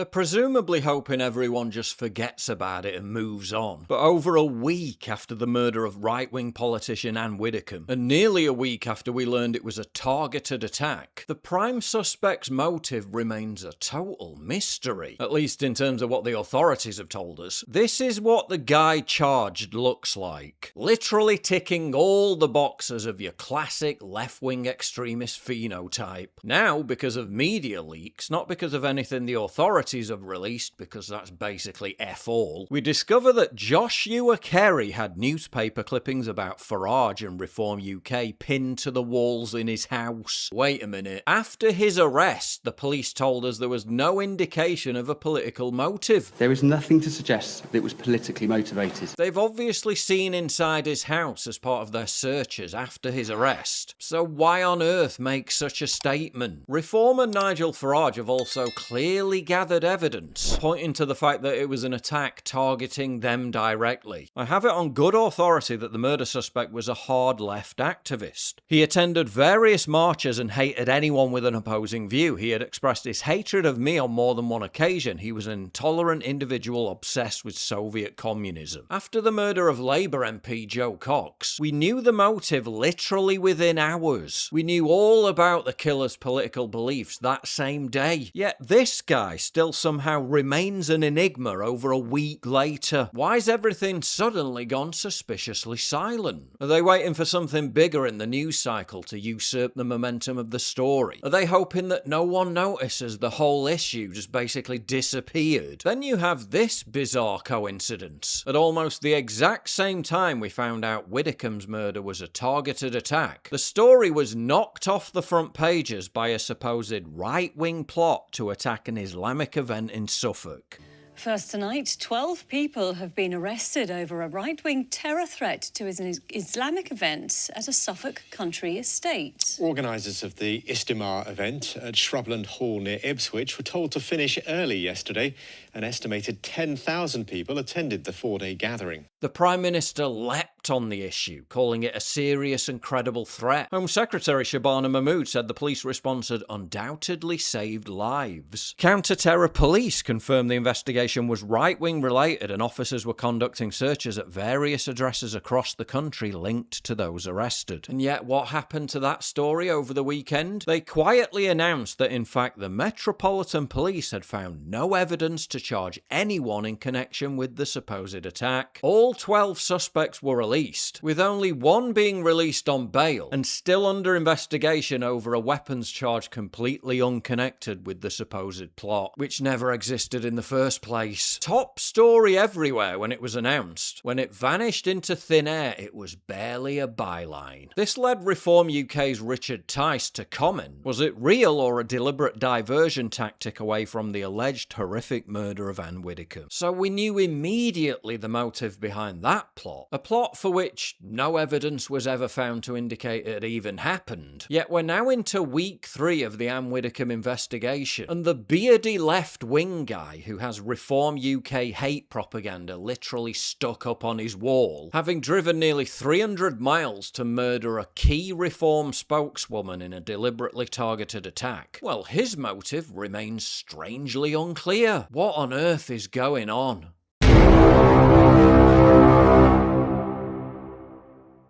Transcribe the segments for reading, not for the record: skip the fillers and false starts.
They're presumably hoping everyone just forgets about it and moves on. But over a week after the murder of right-wing politician Anne Widdecombe, and nearly a week after we learned it was a targeted attack, the prime suspect's motive remains a total mystery. At least in terms of what the authorities have told us. This is what the guy charged looks like. Literally ticking all the boxes of your classic left-wing extremist phenotype. Now, because of media leaks, not because of anything the authorities have released, because that's basically F all, we discover that Joshua Kerry had newspaper clippings about Farage and Reform UK pinned to the walls in his house. Wait a minute. After his arrest, the police told us there was no indication of a political motive. There is nothing to suggest that it was politically motivated. They've obviously seen inside his house as part of their searches after his arrest. So why on earth make such a statement? Reform and Nigel Farage have also clearly gathered evidence, pointing to the fact that it was an attack targeting them directly. I have it on good authority that the murder suspect was a hard left activist. He attended various marches and hated anyone with an opposing view. He had expressed his hatred of me on more than one occasion. He was an intolerant individual obsessed with Soviet communism. After the murder of Labour MP Joe Cox, we knew the motive literally within hours. We knew all about the killer's political beliefs that same day. Yet this guy still somehow remains an enigma over a week later. Why's everything suddenly gone suspiciously silent? Are they waiting for something bigger in the news cycle to usurp the momentum of the story? Are they hoping that no one notices the whole issue just basically disappeared? Then you have this bizarre coincidence. At almost the exact same time we found out Widdecombe's murder was a targeted attack, the story was knocked off the front pages by a supposed right-wing plot to attack an Islamic event in Suffolk. First tonight, 12 people have been arrested over a right-wing terror threat to an Islamic event at a Suffolk country estate. Organisers of the Istimar event at Shrubland Hall near Ipswich were told to finish early yesterday. An estimated 10,000 people attended the four-day gathering. The Prime Minister leapt on the issue, calling it a serious and credible threat. Home Secretary Shabana Mahmood said the police response had undoubtedly saved lives. Counter-terror police confirmed the investigation was right-wing related and officers were conducting searches at various addresses across the country linked to those arrested. And yet what happened to that story over the weekend? They quietly announced that in fact the Metropolitan Police had found no evidence to charge anyone in connection with the supposed attack. All 12 suspects were released, with only one being released on bail and still under investigation over a weapons charge completely unconnected with the supposed plot, which never existed in the first place. Top story everywhere when it was announced. When it vanished into thin air, it was barely a byline. This led Reform UK's Richard Tice to comment, was it real or a deliberate diversion tactic away from the alleged horrific murder of Anne Widdecombe? So we knew immediately the motive behind that plot, a plot for which no evidence was ever found to indicate it even happened. Yet we're now into week 3 of the Anne Widdecombe investigation, and the beardy left-wing guy who has Reform UK hate propaganda literally stuck up on his wall, having driven nearly 300 miles to murder a key Reform spokeswoman in a deliberately targeted attack, well, his motive remains strangely unclear. What on earth is going on?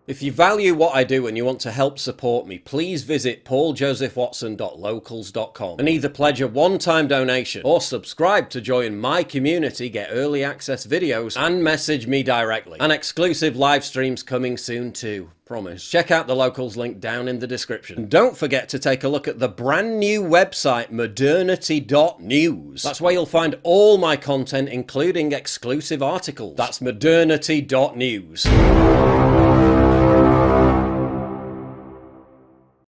If you value what I do and you want to help support me, please visit pauljosephwatson.locals.com and either pledge a one-time donation or subscribe to join my community, get early access videos, and message me directly. And exclusive live streams coming soon too. Promise. Check out the Locals link down in the description. And don't forget to take a look at the brand new website modernity.news. That's where you'll find all my content, including exclusive articles. That's modernity.news.